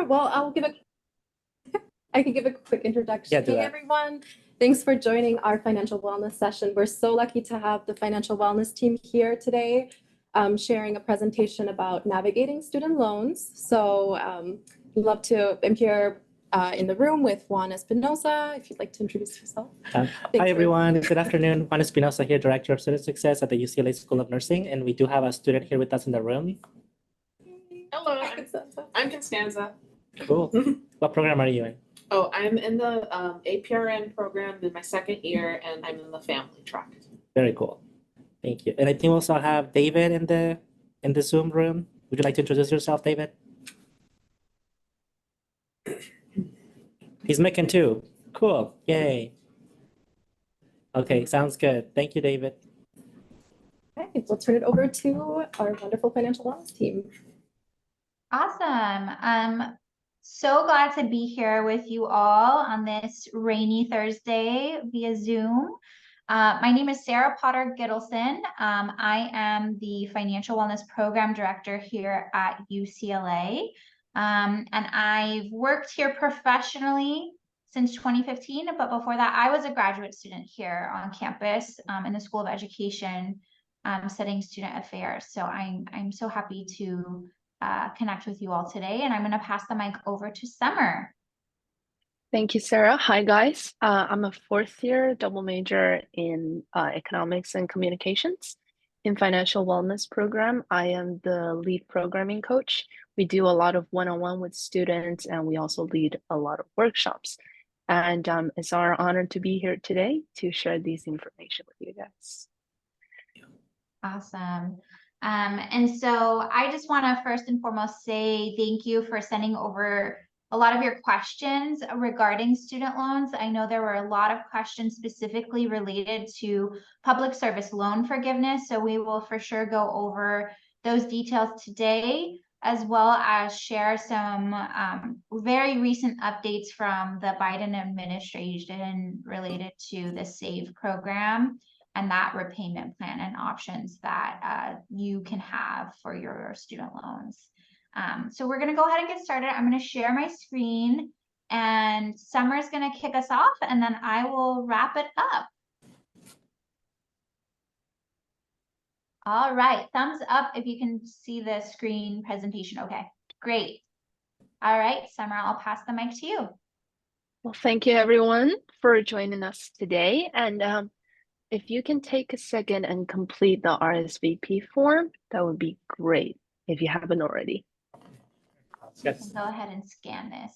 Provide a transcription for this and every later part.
well, I can give a quick introduction. Yeah, do Hey, that. everyone. Thanks for joining our financial wellness session. We're so lucky to have the financial wellness team here today, sharing a presentation about navigating student loans. So I'm here in the room with Juan Espinosa, if you'd like to introduce yourself. Hi, everyone. Good afternoon. Juan Espinosa here, Director of Student Success at the UCLA School of Nursing. And we do have a student here with us in the room. Hello, I'm Constanza. Cool. What program are you in? Oh, I'm in the APRN program in my second year, and I'm in the family track. Very cool. Thank you. And I think we also have David in the Zoom room. Would you like to introduce yourself, David? He's making too. Cool. Yay. Okay, sounds good. Thank you, David. Okay, we'll turn it over to our wonderful financial wellness team. Awesome. So glad to be here with you all on this rainy Thursday via Zoom. My name is Sarah Potter Gittleson. I am the Financial Wellness Program Director here at UCLA. And I've worked here professionally since 2015, but before that, I was a graduate student here on campus in the School of Education, studying student affairs. So I'm so happy to connect with you all today, and I'm going to pass the mic over to Summer. Thank you, Sarah. Hi, guys. I'm a fourth year double major in economics and communications. In financial wellness program, I am the lead programming coach. We do a lot of one-on-one with students, and we also lead a lot of workshops. And it's our honor to be here today to share these information with you guys. Awesome. And so I just want to first and foremost say thank you for sending over a lot of your questions regarding student loans. I know there were a lot of questions specifically related to public service loan forgiveness. So we will for sure go over those details today, as well as share some very recent updates from the Biden administration related to the SAVE program and that repayment plan and options that you can have for your student loans. So we're going to go ahead and get started. I'm going to share my screen, and Summer's going to kick us off, and then I will wrap it up. All right, thumbs up if you can see the screen presentation. Okay, great. All right, Summer, I'll pass the mic to you. Well, thank you, everyone, for joining us today. And if you can take a second and complete the RSVP form, that would be great if you haven't already. Yes. Go ahead and scan this.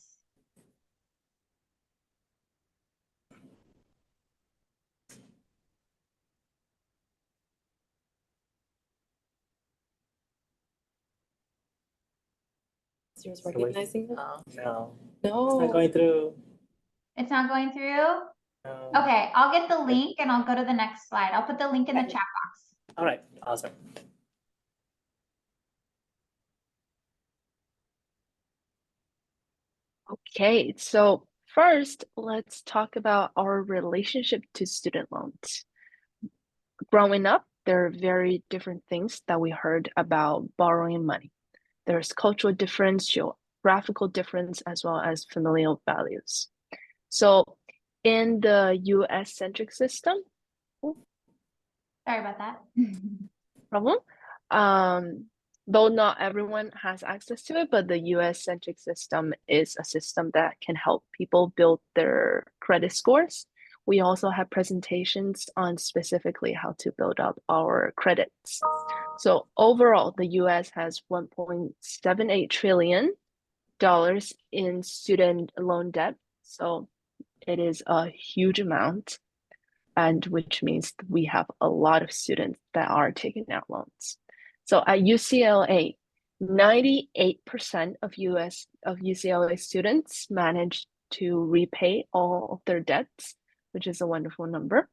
Is yours recognizing it? No. No. It's not going through. It's not going through? No. Okay, I'll get the link and I'll go to the next slide. I'll put the link in the chat box. All right, awesome. Okay, so first, let's talk about our relationship to student loans. Growing up, there are very different things that we heard about borrowing money. There's cultural difference, geographical difference, as well as familial values. So in the US-centric system, Sorry about that. problem. Though not everyone has access to it, but the US-centric system is a system that can help people build their credit scores. We also have presentations on specifically how to build up our credits. So overall, the US has $1.78 trillion in student loan debt. So it is a huge amount, and which means we have a lot of students that are taking out loans. So at UCLA, 98% of UCLA students managed to repay all of their debts, which is a wonderful number.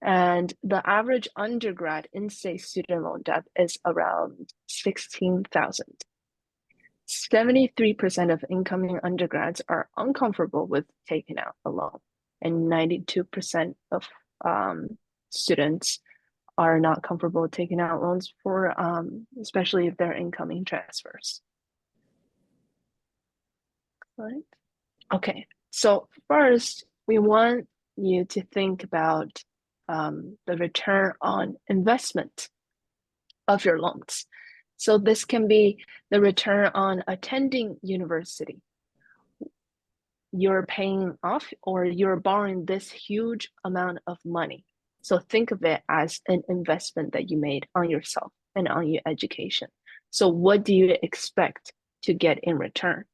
And the average undergrad in-state student loan debt is around $16,000. 73% of incoming undergrads are uncomfortable with taking out a loan, and 92% of students are not comfortable taking out loans for, especially if they're incoming transfers. Right. Okay. So first, we want you to think about the return on investment of your loans. So this can be the return on attending university. You're paying off or you're borrowing this huge amount of money. So think of it as an investment that you made on yourself and on your education. So what do you expect to get in return?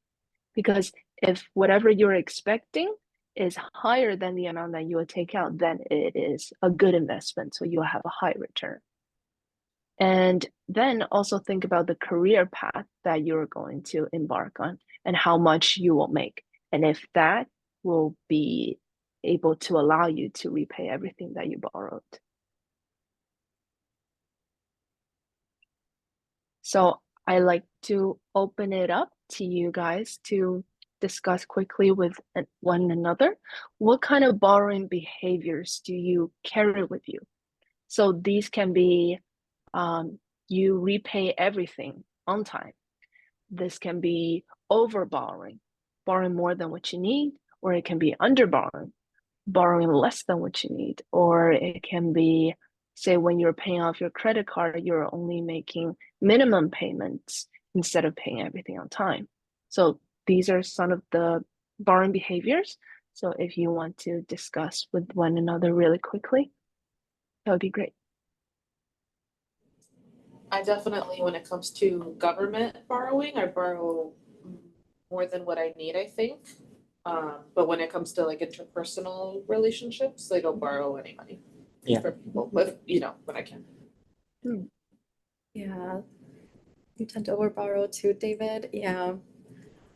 Because if whatever you're expecting is higher than the amount that you will take out, then it is a good investment. So you'll have a high return. And then also think about the career path that you're going to embark on and how much you will make. And if that will be able to allow you to repay everything that you borrowed. So I like to open it up to you guys to discuss quickly with one another. What kind of borrowing behaviors do you carry with you? So these can be you repay everything on time. This can be over borrowing more than what you need, or it can be under borrowing less than what you need, or it can be, say, when you're paying off your credit card, you're only making minimum payments instead of paying everything on time. So these are some of the borrowing behaviors. So if you want to discuss with one another really quickly, that would be great. I definitely, when it comes to government borrowing, I borrow more than what I need, I think. But when it comes to like interpersonal relationships, I don't borrow any money Yeah. for people, but when I can. Yeah, you tend to overborrow too, David. Yeah,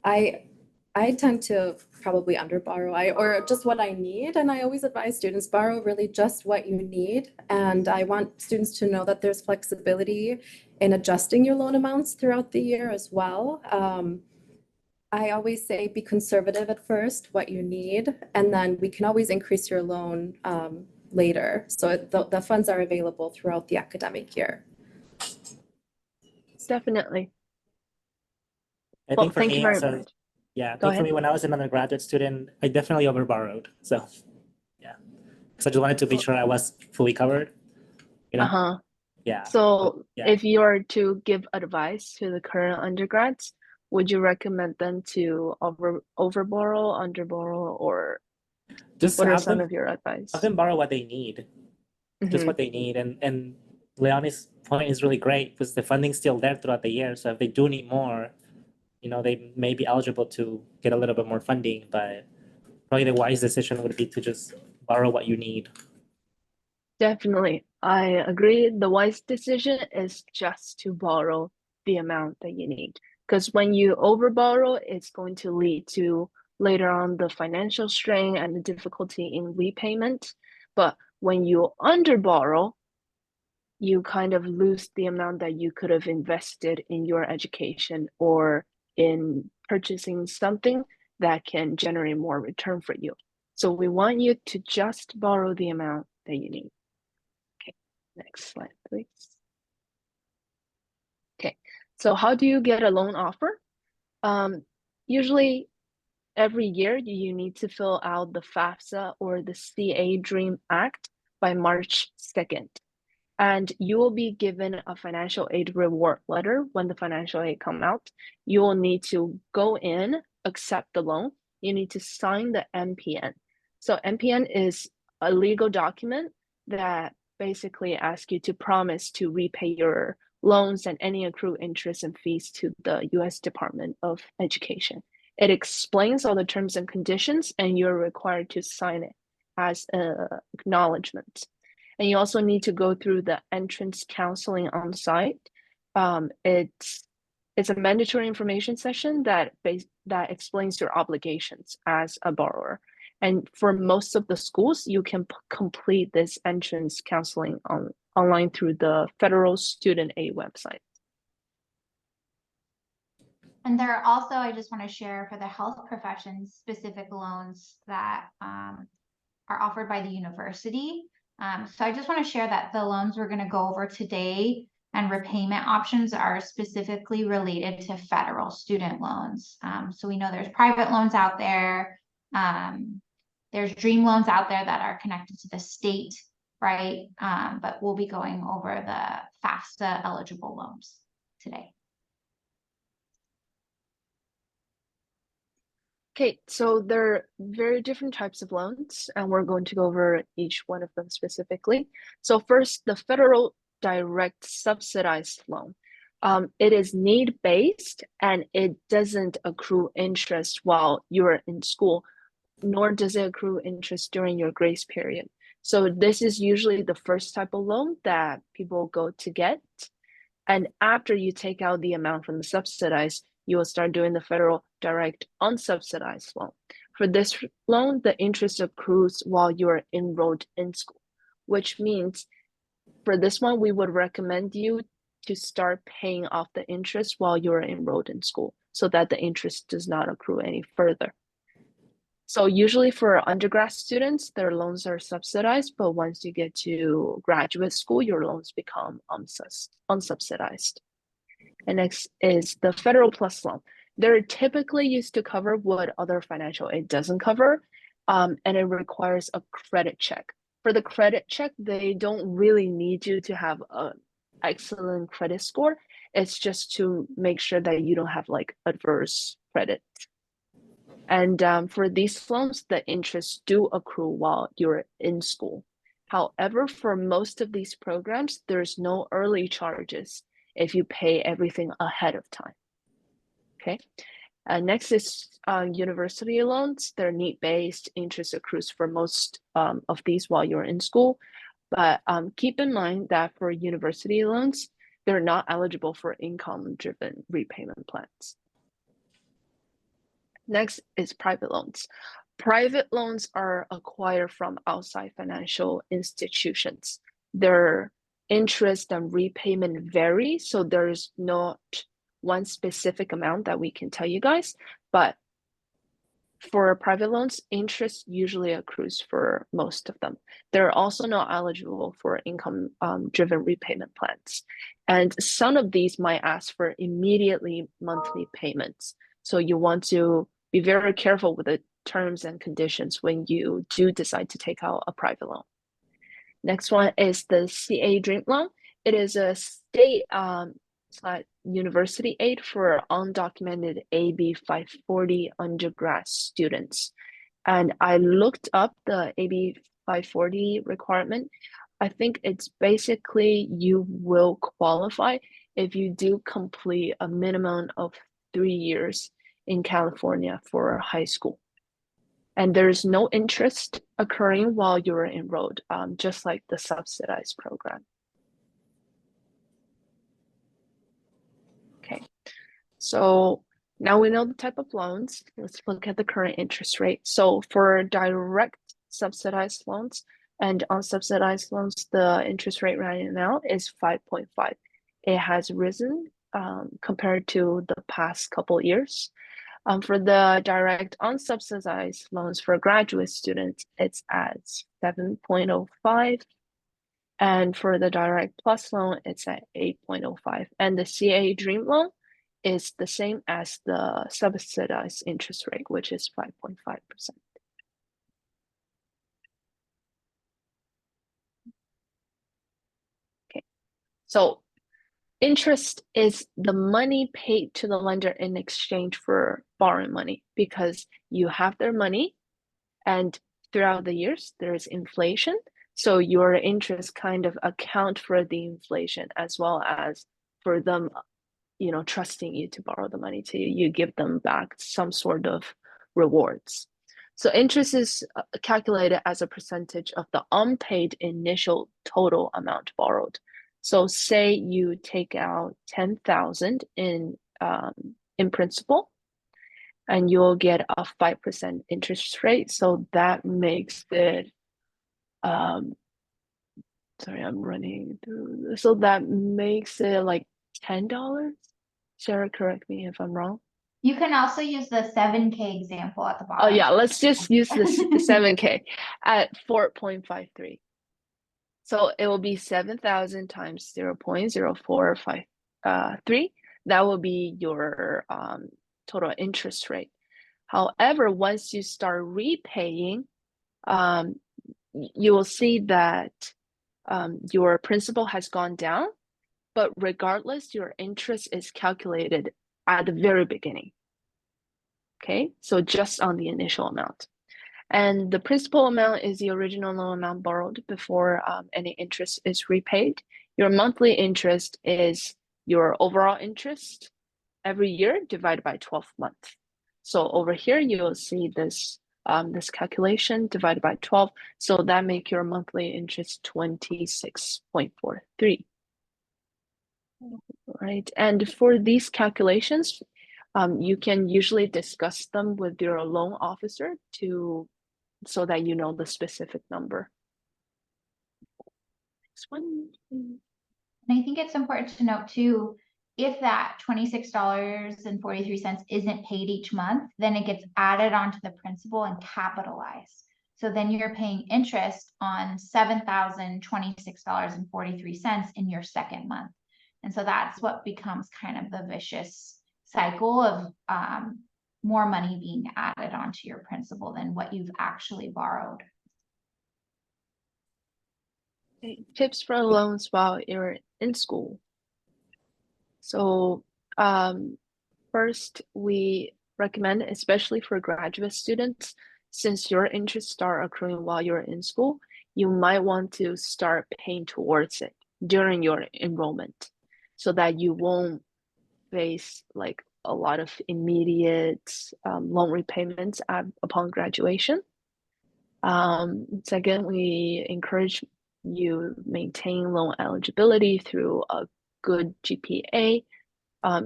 I tend to probably underborrow, or just what I need, and I always advise students borrow really just what you need. And I want students to know that there's flexibility in adjusting your loan amounts throughout the year as well. I always say be conservative at first, what you need, and then we can always increase your loan later. So the funds are available throughout the academic year. Definitely. I Well, think for thank me you very also, much. yeah, I Go think for ahead. me when I was an undergraduate student, I definitely overborrowed. So yeah, because I just wanted to be sure I was fully covered. Uh-huh. Yeah. So yeah. if you are to give advice to the current undergrads, would you recommend them to overborrow, underborrow, or Just what are have some them of your advice? have them borrow what they need, just what they need, and Leonie's point is really great because the funding's still there throughout the year. So if they do need more, they may be eligible to get a little bit more funding, but probably the wise decision would be to just borrow what you need. Definitely. I agree. The wise decision is just to borrow the amount that you need. Because when you overborrow, it's going to lead to later on the financial strain and the difficulty in repayment. But when you underborrow, you kind of lose the amount that you could have invested in your education or in purchasing something that can generate more return for you. So we want you to just borrow the amount that you need. Okay, next slide, please. Okay, so how do you get a loan offer? Usually every year you need to fill out the FAFSA or the CA Dream Act by March 2nd. And you will be given a financial aid reward letter when the financial aid come out. You will need to go in, accept the loan. You need to sign the MPN. So MPN is a legal document that basically asks you to promise to repay your loans and any accrued interest and fees to the US Department of Education. It explains all the terms and conditions, and you're required to sign it as an acknowledgement. And you also need to go through the entrance counseling on site. It's a mandatory information session that explains your obligations as a borrower. And for most of the schools, you can complete this entrance counseling online through the Federal Student Aid website. And there are also, I just want to share for the health professions, specific loans that are offered by the university. So I just want to share that the loans we're going to go over today and repayment options are specifically related to federal student loans. So we know there's private loans out there. There's dream loans out there that are connected to the state, right? But we'll be going over the FAFSA eligible loans today. Okay, so there are very different types of loans, and we're going to go over each one of them specifically. So first, the federal direct subsidized loan. It is need-based, and it doesn't accrue interest while you're in school, nor does it accrue interest during your grace period. So this is usually the first type of loan that people go to get. And after you take out the amount from the subsidized, you will start doing the federal direct unsubsidized loan. For this loan, the interest accrues while you are enrolled in school, which means for this one, we would recommend you to start paying off the interest while you're enrolled in school so that the interest does not accrue any further. So usually for undergrad students, their loans are subsidized, but once you get to graduate school, your loans become unsubsidized. And next is the Federal Plus loan. They're typically used to cover what other financial aid doesn't cover, and it requires a credit check. For the credit check, they don't really need you to have an excellent credit score. It's just to make sure that you don't have like adverse credit. And for these loans, the interests do accrue while you're in school. However, for most of these programs, there's no early charges if you pay everything ahead of time. Okay. Next is university loans. They're need-based. Interest accrues for most of these while you're in school. But keep in mind that for university loans, they're not eligible for income-driven repayment plans. Next is private loans. Private loans are acquired from outside financial institutions. Their interest and repayment vary, so there's not one specific amount that we can tell you guys, but for private loans, interest usually accrues for most of them. They're also not eligible for income-driven repayment plans. And some of these might ask for immediately monthly payments. So you want to be very careful with the terms and conditions when you do decide to take out a private loan. Next one is the CA Dream Loan. It is a state university aid for undocumented AB 540 undergrad students. And I looked up the AB 540 requirement. I think it's basically you will qualify if you do complete a minimum of 3 years in California for high school. And there's no interest occurring while you're enrolled, just like the subsidized program. Okay, so now we know the type of loans. Let's look at the current interest rate. So for direct subsidized loans and unsubsidized loans, the interest rate right now is 5.5. It has risen compared to the past couple years. For the direct unsubsidized loans for graduate students, it's at 7.05. And for the direct plus loan, it's at 8.05. And the CA Dream loan is the same as the subsidized interest rate, which is 5.5%. Okay, so interest is the money paid to the lender in exchange for borrowing money, because you have their money and throughout the years there is inflation. So your interest kind of account for the inflation as well as for them, trusting you to borrow the money to you. You give them back some sort of rewards. So interest is calculated as a percentage of the unpaid initial total amount borrowed. So say you take out 10,000 in principal, and you'll get a 5% interest rate. So that makes it, sorry, I'm running through this. So that makes it like $10. Sarah, correct me if I'm wrong. You can also use the 7K example at the bottom. Oh yeah, let's just use this 7K at 4.53. So it will be 7,000 times 0.0453. That will be your total interest rate. However, once you start repaying, you will see that your principal has gone down, but regardless, your interest is calculated at the very beginning. Okay, so just on the initial amount. And the principal amount is the original loan amount borrowed before any interest is repaid. Your monthly interest is your overall interest every year divided by 12 months. So over here, you'll see this this calculation divided by 12. So that make your monthly interest 26.43. Right, and for these calculations, you can usually discuss them with your loan officer so that you know the specific number. Next one. And I think it's important to note too, if that $26.43 isn't paid each month, then it gets added onto the principal and capitalized. So then you're paying interest on $7,026.43 in your second month. And so that's what becomes kind of the vicious cycle of more money being added onto your principal than what you've actually borrowed. Okay, tips for loans while you're in school. So first, we recommend, especially for graduate students, since your interests start accruing while you're in school, you might want to start paying towards it during your enrollment so that you won't face like a lot of immediate loan repayments upon graduation. Second, we encourage you maintain loan eligibility through a good GPA.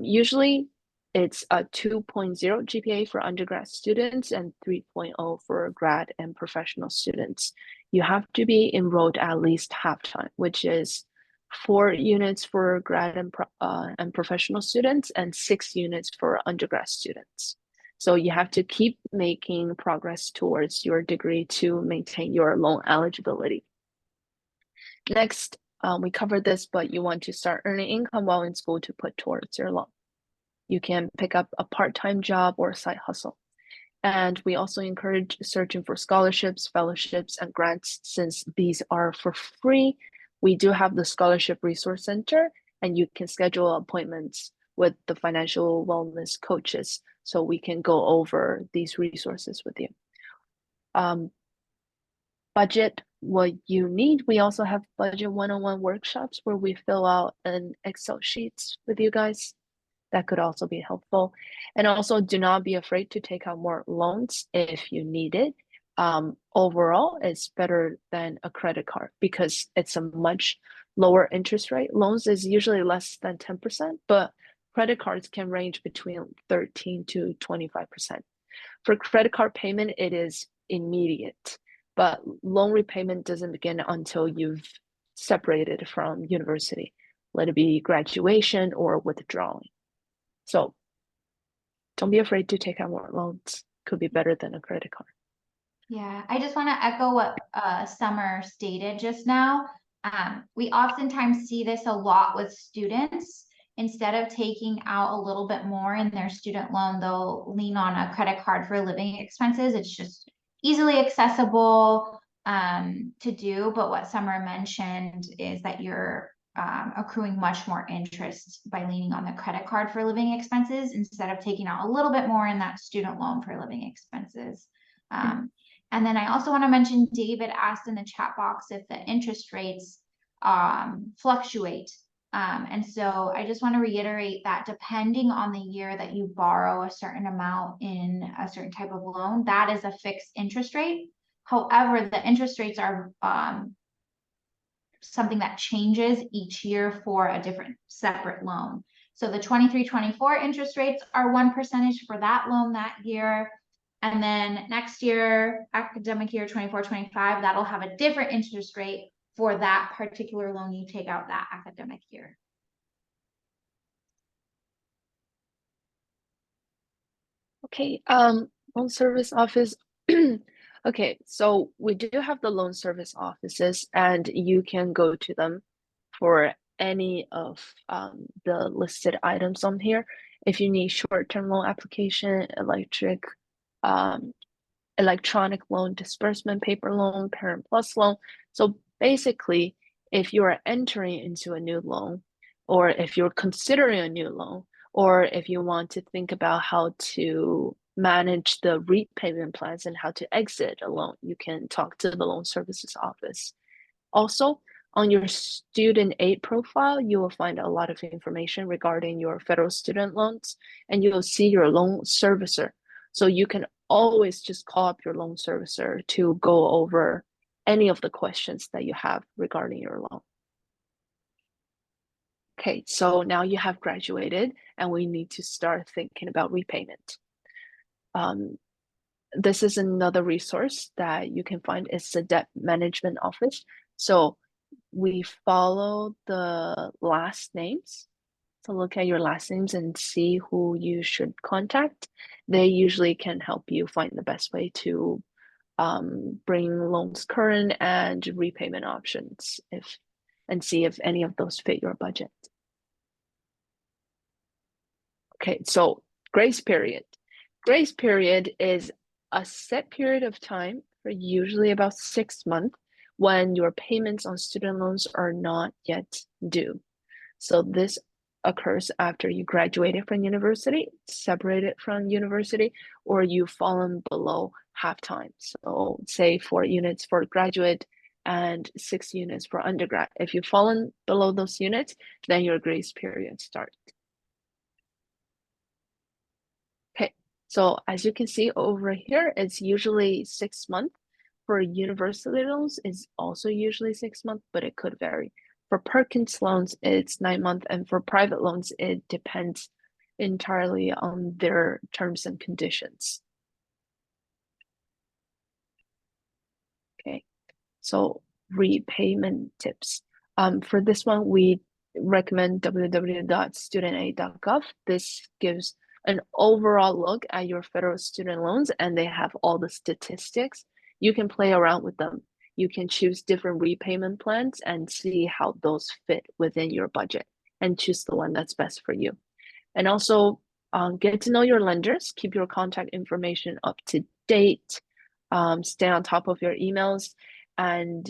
Usually it's a 2.0 GPA for undergrad students and 3.0 for grad and professional students. You have to be enrolled at least half time, which is 4 units for grad and professional students and 6 units for undergrad students. So you have to keep making progress towards your degree to maintain your loan eligibility. Next, we covered this, but you want to start earning income while in school to put towards your loan. You can pick up a part-time job or side hustle. And we also encourage searching for scholarships, fellowships, and grants since these are for free. We do have the Scholarship Resource Center, and you can schedule appointments with the financial wellness coaches so we can go over these resources with you. Budget what you need. We also have budget one-on-one workshops where we fill out an Excel sheets with you guys. That could also be helpful. And also do not be afraid to take out more loans if you need it. Overall, it's better than a credit card because it's a much lower interest rate. Loans is usually less than 10%, but credit cards can range between 13 to 25%. For credit card payment, it is immediate, but loan repayment doesn't begin until you've separated from university, let it be graduation or withdrawing. So don't be afraid to take out more loans. Could be better than a credit card. Yeah, I just want to echo what Summer stated just now. We oftentimes see this a lot with students. Instead of taking out a little bit more in their student loan, they'll lean on a credit card for living expenses. It's just easily accessible to do. But what Summer mentioned is that you're accruing much more interest by leaning on the credit card for living expenses instead of taking out a little bit more in that student loan for living expenses. And then I also want to mention, David asked in the chat box if the interest rates fluctuate. And so I just want to reiterate that depending on the year that you borrow a certain amount in a certain type of loan, that is a fixed interest rate. However, the interest rates are something that changes each year for a different separate loan. So the 23-24 interest rates are 1% for that loan that year. And then next year, academic year 24-25, that'll have a different interest rate for that particular loan you take out that academic year. Okay, loan service office. Okay, so we do have the loan service offices, and you can go to them for any of the listed items on here. If you need short-term loan application, electronic loan disbursement, paper loan, Parent Plus loan. So basically, if you are entering into a new loan, or if you're considering a new loan, or if you want to think about how to manage the repayment plans and how to exit a loan, you can talk to the loan services office. Also, on your student aid profile, you will find a lot of information regarding your federal student loans, and you'll see your loan servicer. So you can always just call up your loan servicer to go over any of the questions that you have regarding your loan. Okay, so now you have graduated, and we need to start thinking about repayment. This is another resource that you can find. It's the debt management office. So we follow the last names to look at your last names and see who you should contact. They usually can help you find the best way to bring loans current and repayment options and see if any of those fit your budget. Okay, so grace period. Grace period is a set period of time for usually about 6 months when your payments on student loans are not yet due. So this occurs after you graduated from university, separated from university, or you've fallen below half time. So say 4 units for graduate and 6 units for undergrad. If you've fallen below those units, then your grace period starts. Okay, so as you can see over here, it's usually 6 months. For university loans, it's also usually 6 months, but it could vary. For Perkins loans, it's 9 months, and for private loans, it depends entirely on their terms and conditions. Okay, so repayment tips. For this one, we recommend www.studentaid.gov. This gives an overall look at your federal student loans, and they have all the statistics. You can play around with them. You can choose different repayment plans and see how those fit within your budget and choose the one that's best for you. And also get to know your lenders, keep your contact information up to date, stay on top of your emails. And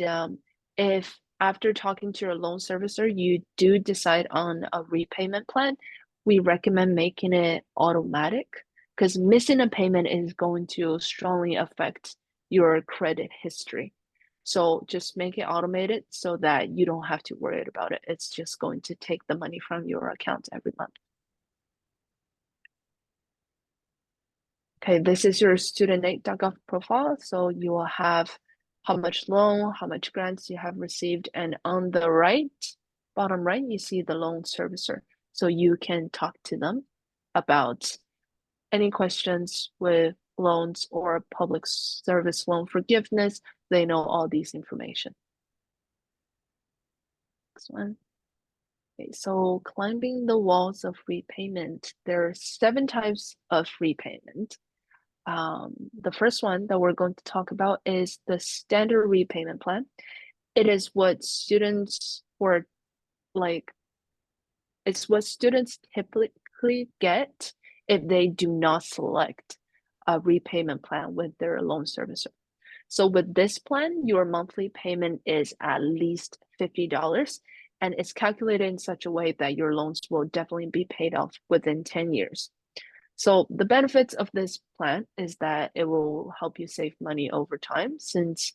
if after talking to your loan servicer, you do decide on a repayment plan, we recommend making it automatic because missing a payment is going to strongly affect your credit history. So just make it automated so that you don't have to worry about it. It's just going to take the money from your account every month. Okay, this is your studentaid.gov profile. So you will have how much loan, how much grants you have received. And on the right, bottom right, you see the loan servicer. So you can talk to them about any questions with loans or public service loan forgiveness. They know all these information. Next one. Okay, so climbing the walls of repayment. There are 7 types of repayment. The first one that we're going to talk about is the standard repayment plan. It is what students it's what students typically get if they do not select a repayment plan with their loan servicer. So with this plan, your monthly payment is at least $50, and it's calculated in such a way that your loans will definitely be paid off within 10 years. So the benefits of this plan is that it will help you save money over time since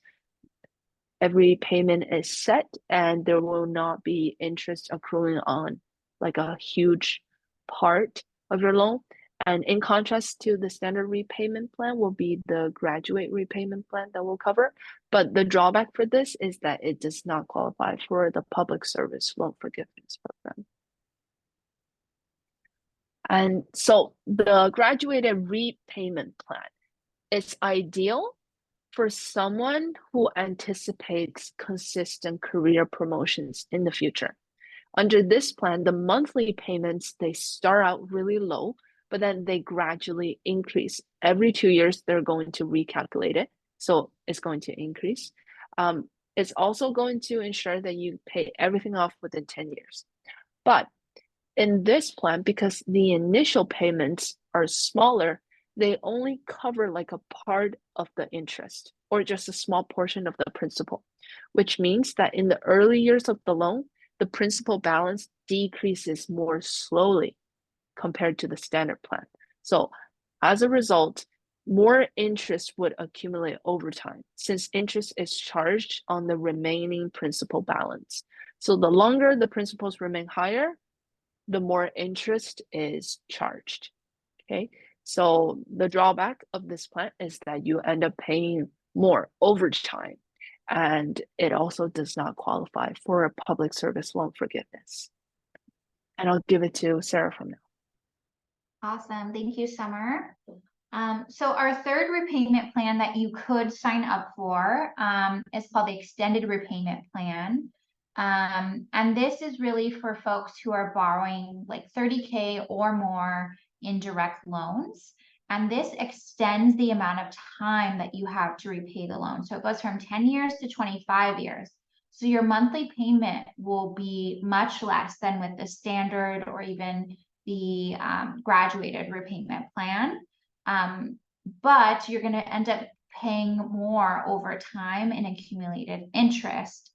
every payment is set and there will not be interest accruing on like a huge part of your loan. And in contrast to the standard repayment plan will be the graduate repayment plan that we'll cover. But the drawback for this is that it does not qualify for the public service loan forgiveness program. And so the graduated repayment plan is ideal for someone who anticipates consistent career promotions in the future. Under this plan, the monthly payments, they start out really low, but then they gradually increase. Every 2 years, they're going to recalculate it. So it's going to increase. It's also going to ensure that you pay everything off within 10 years. But in this plan, because the initial payments are smaller, they only cover like a part of the interest or just a small portion of the principal, which means that in the early years of the loan, the principal balance decreases more slowly compared to the standard plan. So as a result, more interest would accumulate over time since interest is charged on the remaining principal balance. So the longer the principals remain higher, the more interest is charged. Okay, so the drawback of this plan is that you end up paying more over time, and it also does not qualify for a public service loan forgiveness. And I'll give it to Sarah from now. Awesome. Thank you, Summer. So our third repayment plan that you could sign up for is called the extended repayment plan. And this is really for folks who are borrowing like 30K or more in direct loans. And this extends the amount of time that you have to repay the loan. So it goes from 10 years to 25 years. So your monthly payment will be much less than with the standard or even the graduated repayment plan. But you're going to end up paying more over time in accumulated interest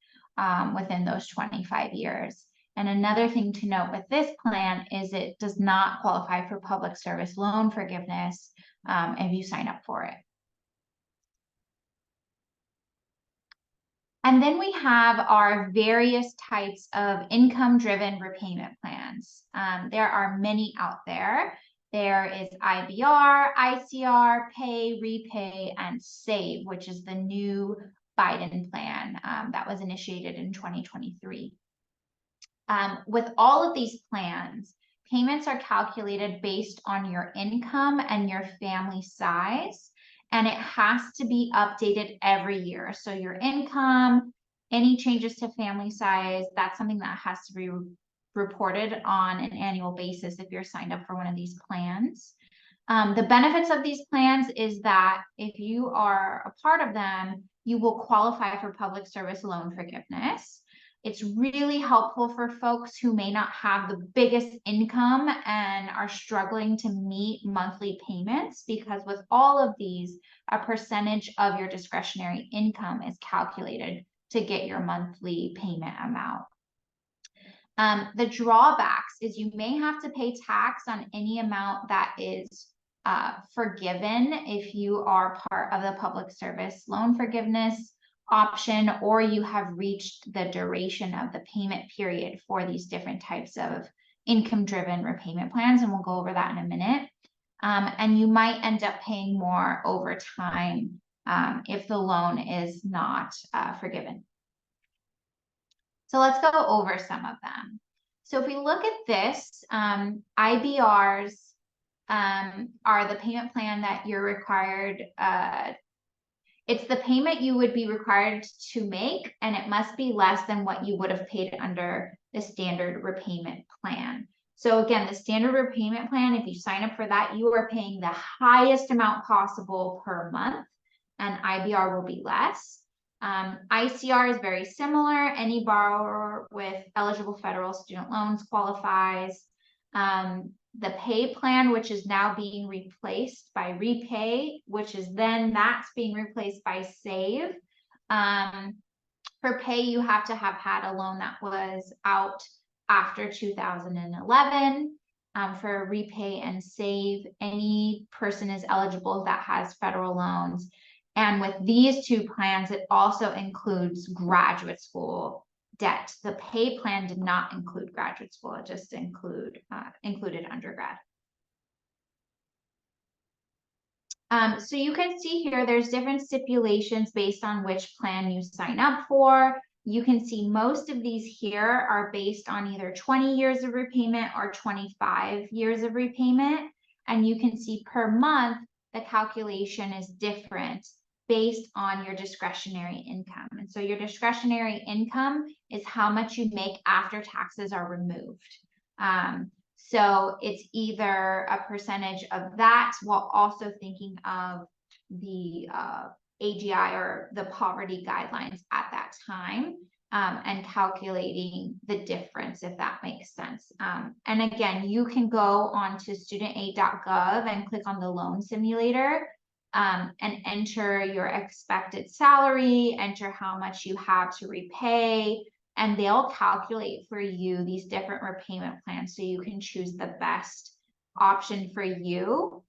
within those 25 years. And another thing to note with this plan is it does not qualify for public service loan forgiveness if you sign up for it. And then we have our various types of income-driven repayment plans. There are many out there. There is IBR, ICR, Pay, Repay, and Save, which is the new Biden plan that was initiated in 2023. With all of these plans, payments are calculated based on your income and your family size, and it has to be updated every year. So your income, any changes to family size, that's something that has to be reported on an annual basis if you're signed up for one of these plans. The benefits of these plans is that if you are a part of them, you will qualify for public service loan forgiveness. It's really helpful for folks who may not have the biggest income and are struggling to meet monthly payments, because with all of these, a percentage of your discretionary income is calculated to get your monthly payment amount. The drawbacks is you may have to pay tax on any amount that is forgiven if you are part of the public service loan forgiveness option, or you have reached the duration of the payment period for these different types of income-driven repayment plans, and we'll go over that in a minute. And you might end up paying more over time if the loan is not forgiven. So let's go over some of them. So if we look at this, IBRs are the payment plan that you're required. It's the payment you would be required to make, and it must be less than what you would have paid under the standard repayment plan. So again, the standard repayment plan, if you sign up for that, you are paying the highest amount possible per month, and IBR will be less. ICR is very similar. Any borrower with eligible federal student loans qualifies. The Pay plan, which is now being replaced by Repay, which is then that's being replaced by Save. For Pay, you have to have had a loan that was out after 2011. For Repay and Save, any person is eligible that has federal loans. And with these two plans, it also includes graduate school debt. The Pay plan did not include graduate school, it just included undergrad. So you can see here, there's different stipulations based on which plan you sign up for. You can see most of these here are based on either 20 years of repayment or 25 years of repayment. And you can see per month, the calculation is different based on your discretionary income. And so your discretionary income is how much you make after taxes are removed. So it's either a percentage of that while also thinking of the AGI or the poverty guidelines at that time, and calculating the difference, if that makes sense. And again, you can go on to studentaid.gov and click on the loan simulator, and enter your expected salary, enter how much you have to repay, and they'll calculate for you these different repayment plans so you can choose the best option for you.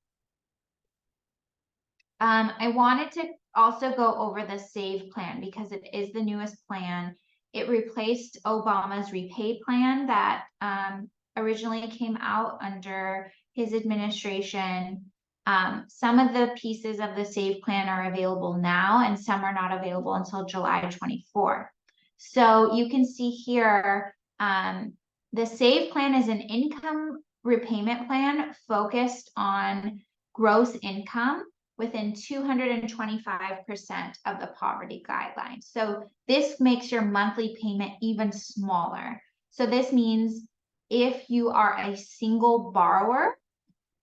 I wanted to also go over the SAVE plan because it is the newest plan. It replaced Obama's repay plan that originally came out under his administration. Some of the pieces of the SAVE plan are available now, and some are not available until July 24. So you can see here, the SAVE plan is an income repayment plan focused on gross income within 225% of the poverty guidelines. So this makes your monthly payment even smaller. So this means if you are a single borrower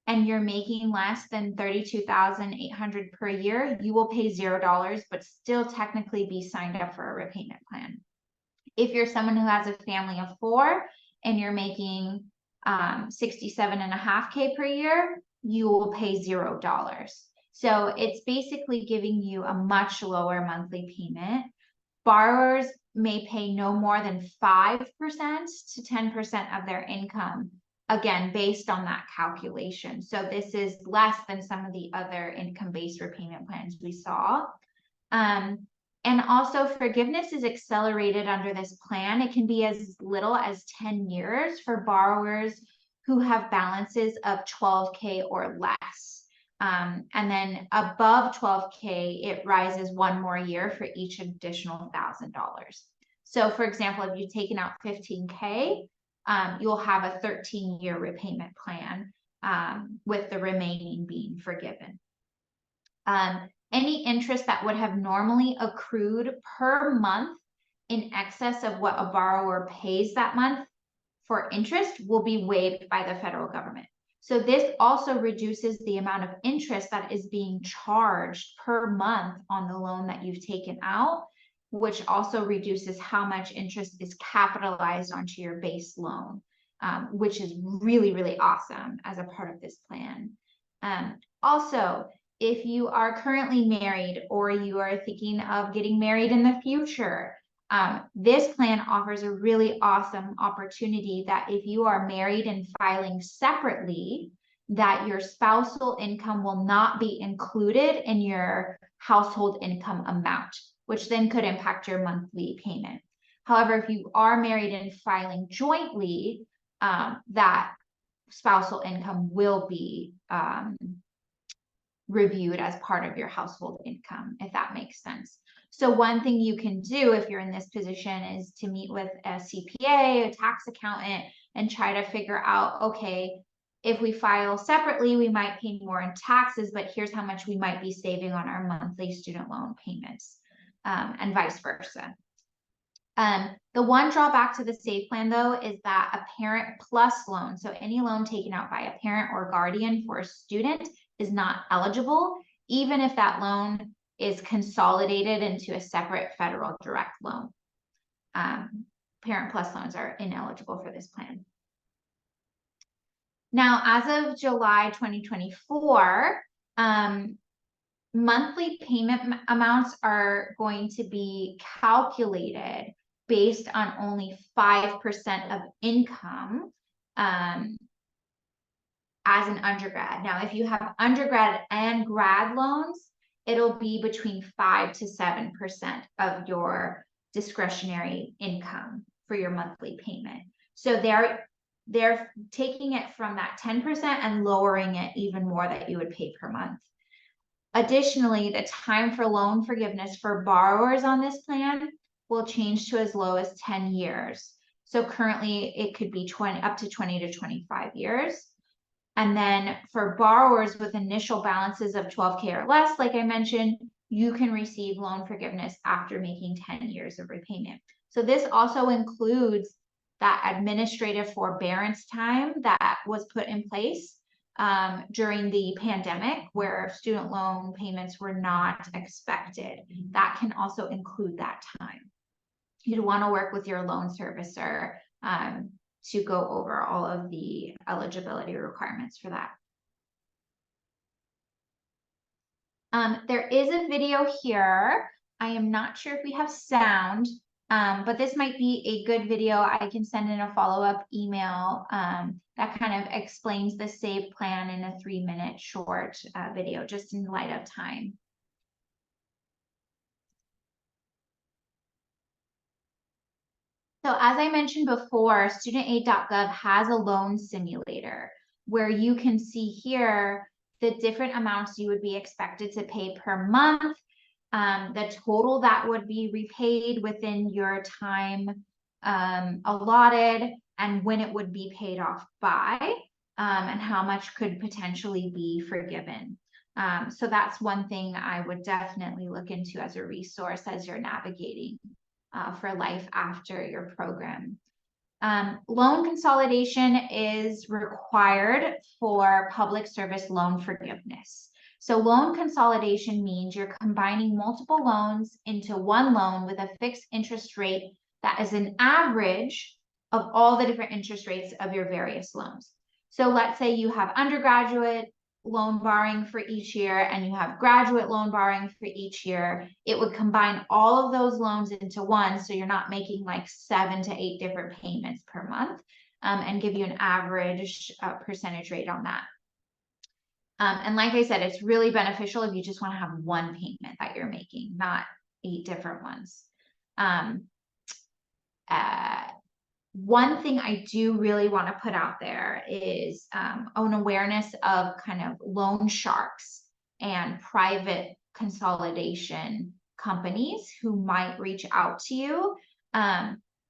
and you're making less than $32,800 per year, you will pay $0, but still technically be signed up for a repayment plan. If you're someone who has a family of 4 and you're making $67.5K per year, you will pay $0. So it's basically giving you a much lower monthly payment. Borrowers may pay no more than 5% to 10% of their income, again, based on that calculation. So this is less than some of the other income-based repayment plans we saw. And also forgiveness is accelerated under this plan. It can be as little as 10 years for borrowers who have balances of 12K or less. And then above 12K, it rises 1 more year for each additional $1,000. So for example, if you've taken out 15K, you'll have a 13-year repayment plan, with the remaining being forgiven. Any interest that would have normally accrued per month in excess of what a borrower pays that month for interest will be waived by the federal government. So this also reduces the amount of interest that is being charged per month on the loan that you've taken out, which also reduces how much interest is capitalized onto your base loan, which is really, really awesome as a part of this plan. Also, if you are currently married or you are thinking of getting married in the future, this plan offers a really awesome opportunity that if you are married and filing separately, that your spousal income will not be included in your household income amount, which then could impact your monthly payment. However, if you are married and filing jointly, that spousal income will be reviewed as part of your household income, if that makes sense. So one thing you can do if you're in this position is to meet with a CPA, a tax accountant, and try to figure out, okay, if we file separately, we might pay more in taxes, but here's how much we might be saving on our monthly student loan payments, and vice versa. The one drawback to the SAVE plan, though, is that a parent plus loan, so any loan taken out by a parent or guardian for a student, is not eligible, even if that loan is consolidated into a separate federal direct loan. Parent plus loans are ineligible for this plan. Now, as of July 2024, monthly payment amounts are going to be calculated based on only 5% of income as an undergrad. Now, if you have undergrad and grad loans, it'll be between 5 to 7% of your discretionary income for your monthly payment. So they're taking it from that 10% and lowering it even more that you would pay per month. Additionally, the time for loan forgiveness for borrowers on this plan will change to as low as 10 years. So currently it could be up to 20 to 25 years. And then for borrowers with initial balances of 12K or less, like I mentioned, you can receive loan forgiveness after making 10 years of repayment. So this also includes that administrative forbearance time that was put in place during the pandemic where student loan payments were not expected. That can also include that time. You'd want to work with your loan servicer to go over all of the eligibility requirements for that. There is a video here. I am not sure if we have sound, but this might be a good video. I can send in a follow-up email that kind of explains the SAVE plan in a 3-minute short video, just in light of time. So as I mentioned before, studentaid.gov has a loan simulator where you can see here the different amounts you would be expected to pay per month, the total that would be repaid within your time allotted, and when it would be paid off by, and how much could potentially be forgiven. So that's one thing I would definitely look into as a resource as you're navigating for life after your program. Loan consolidation is required for public service loan forgiveness. So loan consolidation means you're combining multiple loans into one loan with a fixed interest rate that is an average of all the different interest rates of your various loans. So let's say you have undergraduate loan borrowing for each year and you have graduate loan borrowing for each year. It would combine all of those loans into one, so you're not making like 7 to 8 different payments per month, and give you an average percentage rate on that. And like I said, it's really beneficial if you just want to have one payment that you're making, not 8 different ones. One thing I do really want to put out there is an awareness of kind of loan sharks and private consolidation companies who might reach out to you.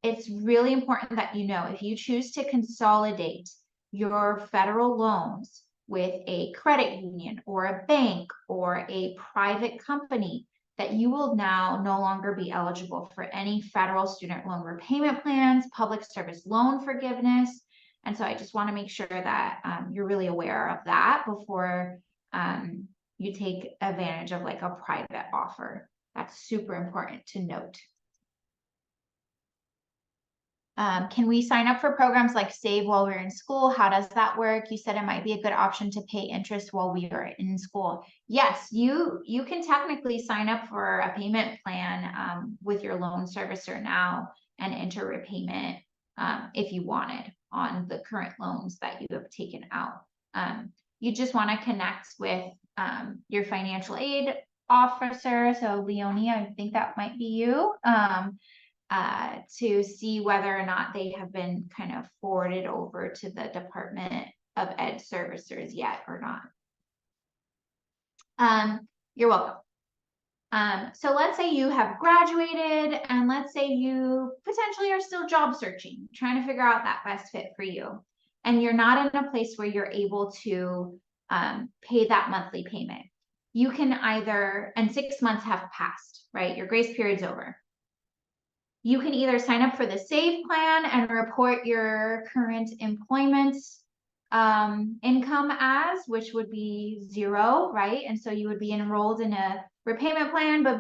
It's really important that you know, if you choose to consolidate your federal loans with a credit union or a bank or a private company, that you will now no longer be eligible for any federal student loan repayment plans, public service loan forgiveness. And so I just want to make sure that you're really aware of that before you take advantage of like a private offer. That's super important to note. Can we sign up for programs like Save while we're in school? How does that work? You said it might be a good option to pay interest while we are in school. Yes, you can technically sign up for a payment plan with your loan servicer now and enter repayment if you wanted on the current loans that you have taken out. You just want to connect with your financial aid officer. So Leonie, I think that might be you. To see whether or not they have been kind of forwarded over to the Department of Ed servicers yet or not. You're welcome. So let's say you have graduated and let's say you potentially are still job searching, trying to figure out that best fit for you. And you're not in a place where you're able to pay that monthly payment. You can either, and 6 months have passed, right? Your grace period's over. You can either sign up for the SAVE plan and report your current employment income as, which would be 0, right? And so you would be enrolled in a repayment plan, but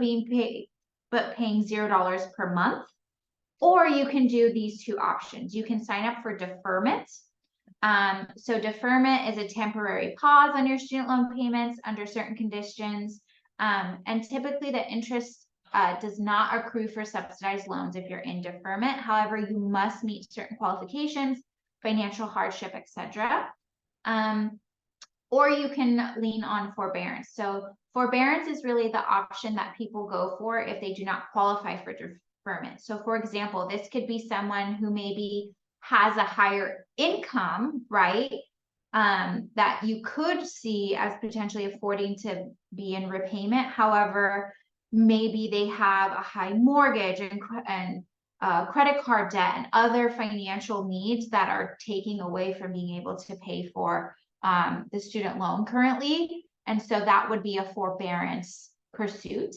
paying $0 per month. Or you can do these 2 options. You can sign up for deferment. So deferment is a temporary pause on your student loan payments under certain conditions. And typically the interest does not accrue for subsidized loans if you're in deferment. However, you must meet certain qualifications, financial hardship, etc. Or you can lean on forbearance. So forbearance is really the option that people go for if they do not qualify for deferment. So for example, this could be someone who maybe has a higher income, right? That you could see as potentially affording to be in repayment. However, maybe they have a high mortgage and credit card debt and other financial needs that are taking away from being able to pay for the student loan currently. And so that would be a forbearance pursuit.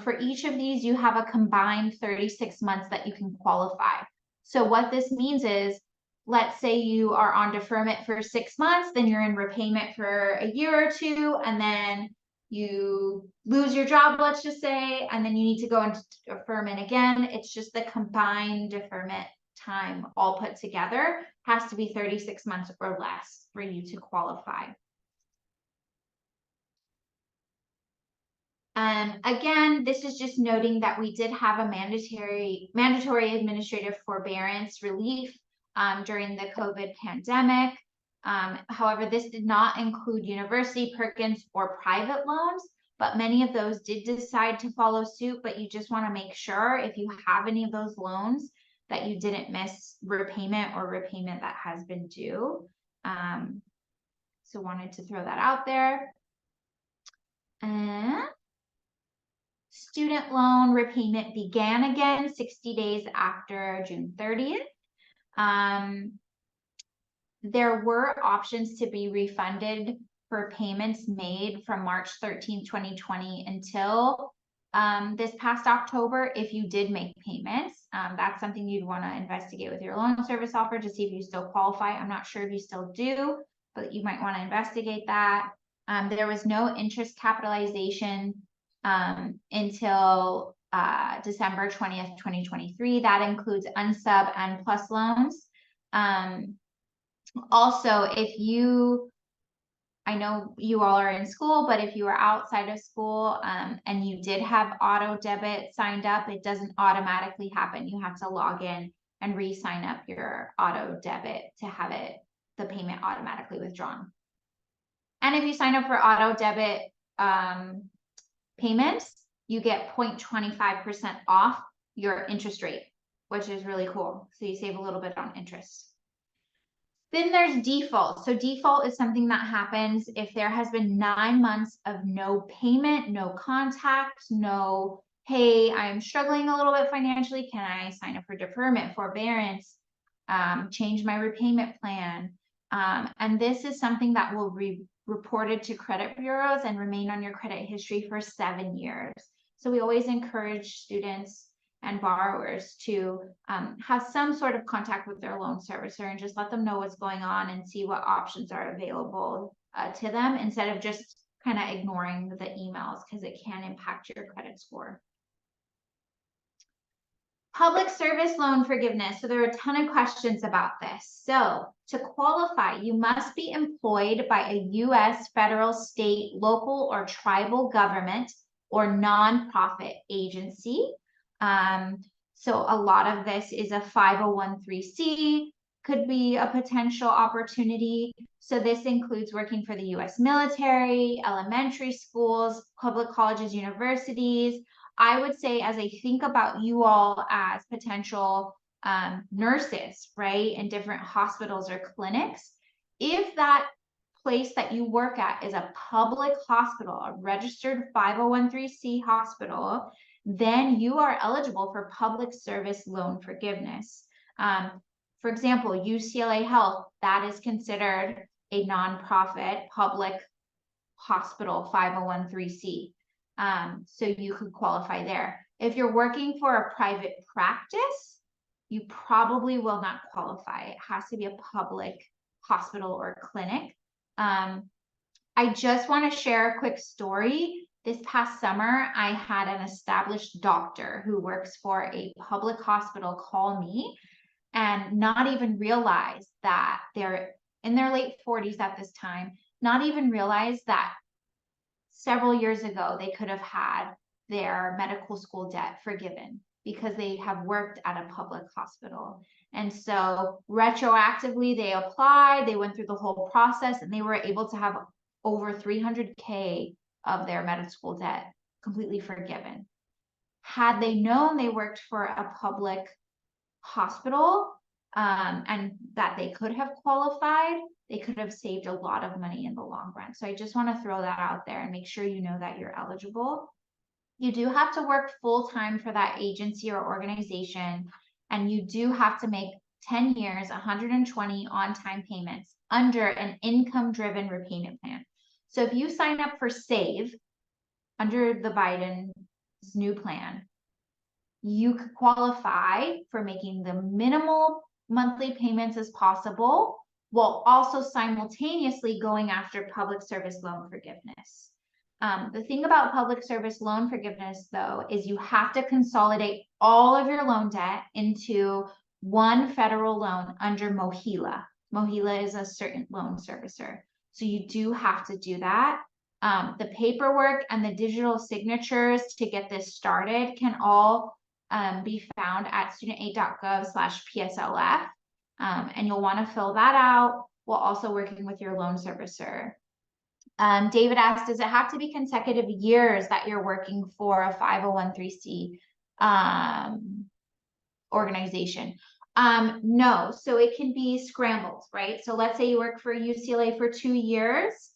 For each of these, you have a combined 36 months that you can qualify. So what this means is let's say you are on deferment for 6 months, then you're in repayment for a year or two, and then you lose your job, let's just say, and then you need to go into deferment again. It's just the combined deferment time all put together has to be 36 months or less for you to qualify. Again, this is just noting that we did have a mandatory administrative forbearance relief during the COVID pandemic. However, this did not include university, Perkins, or private loans, but many of those did decide to follow suit. But you just want to make sure if you have any of those loans that you didn't miss repayment or repayment that has been due. So wanted to throw that out there. And student loan repayment began again 60 days after June 30th. There were options to be refunded for payments made from March 13, 2020 until this past October if you did make payments. That's something you'd want to investigate with your loan service officer to see if you still qualify. I'm not sure if you still do, but you might want to investigate that. There was no interest capitalization until December 20th, 2023. That includes unsub and plus loans. Also, if you, I know you all are in school, but if you are outside of school and you did have auto debit signed up, it doesn't automatically happen. You have to log in and re-sign up your auto debit to have the payment automatically withdrawn. And if you sign up for auto debit payments, you get 0.25% off your interest rate, which is really cool. So you save a little bit on interest. Then there's default. So default is something that happens if there has been 9 months of no payment, no contact, no, hey, I'm struggling a little bit financially. Can I sign up for deferment, forbearance, change my repayment plan? And this is something that will be reported to credit bureaus and remain on your credit history for 7 years. So we always encourage students and borrowers to have some sort of contact with their loan servicer and just let them know what's going on and see what options are available to them instead of just kind of ignoring the emails because it can impact your credit score. Public service loan forgiveness. So there are a ton of questions about this. So to qualify, you must be employed by a U.S. federal, state, local, or tribal government or nonprofit agency. So a lot of this is a 501(c)(3), could be a potential opportunity. So this includes working for the U.S. military, elementary schools, public colleges, universities. I would say, as I think about you all as potential nurses, right, in different hospitals or clinics, if that place that you work at is a public hospital, a registered 501(c) hospital, then you are eligible for public service loan forgiveness. For example, UCLA Health, that is considered a nonprofit public hospital 501(c). So you could qualify there. If you're working for a private practice, you probably will not qualify. It has to be a public hospital or clinic. I just want to share a quick story. This past summer, I had an established doctor who works for a public hospital call me and not even realize that they're in their late 40s at this time, not even realize that several years ago, they could have had their medical school debt forgiven because they have worked at a public hospital. And so retroactively, they applied, they went through the whole process, and they were able to have over $300K of their medical school debt completely forgiven. Had they known they worked for a public hospital and that they could have qualified, they could have saved a lot of money in the long run. So I just want to throw that out there and make sure you know that you're eligible. You do have to work full-time for that agency or organization, and you do have to make 10 years, 120 on-time payments under an income-driven repayment plan. So if you sign up for SAVE under the Biden's new plan, you could qualify for making the minimal monthly payments as possible, while also simultaneously going after public service loan forgiveness. The thing about public service loan forgiveness, though, is you have to consolidate all of your loan debt into one federal loan under MOHELA. MOHELA is a certain loan servicer. So you do have to do that. The paperwork and the digital signatures to get this started can all be found at studentaid.gov/PSLF. And you'll want to fill that out while also working with your loan servicer. David asked, does it have to be consecutive years that you're working for a 501(c)(3) organization? No, so it can be scrambled, right? So let's say you work for UCLA for 2 years.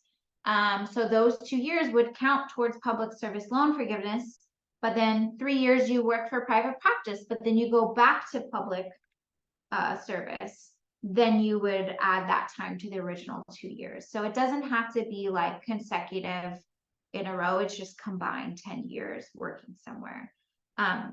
So those 2 years would count towards public service loan forgiveness, but then 3 years you work for private practice, but then you go back to public service, then you would add that time to the original 2 years. So it doesn't have to be like consecutive in a row. It's just combined 10 years working somewhere. I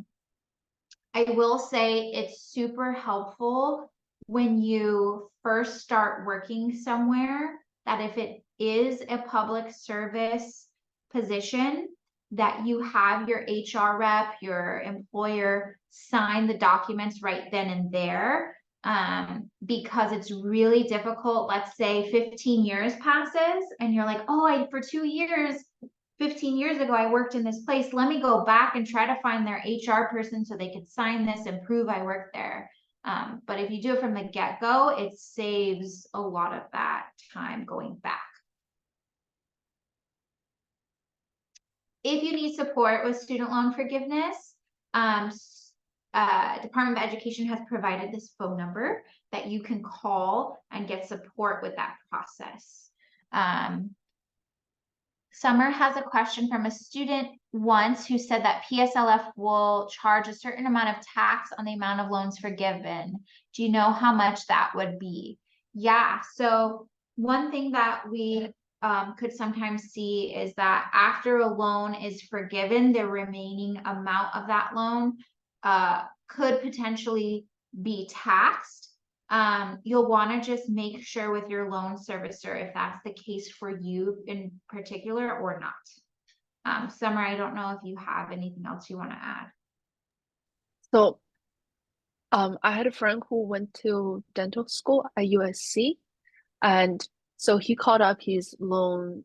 will say it's super helpful when you first start working somewhere, that if it is a public service position, that you have your HR rep, your employer sign the documents right then and there, because it's really difficult. Let's say 15 years passes and you're like, oh, for 2 years, 15 years ago, I worked in this place. Let me go back and try to find their HR person so they could sign this and prove I worked there. But if you do it from the get-go, it saves a lot of that time going back. If you need support with student loan forgiveness, Department of Education has provided this phone number that you can call and get support with that process. Summer has a question from a student once who said that PSLF will charge a certain amount of tax on the amount of loans forgiven. Do you know how much that would be? Yeah, so one thing that we could sometimes see is that after a loan is forgiven, the remaining amount of that loan could potentially be taxed. You'll want to just make sure with your loan servicer if that's the case for you in particular or not. Summer, I don't know if you have anything else you want to add. So I had a friend who went to dental school at USC, and so he called up his loan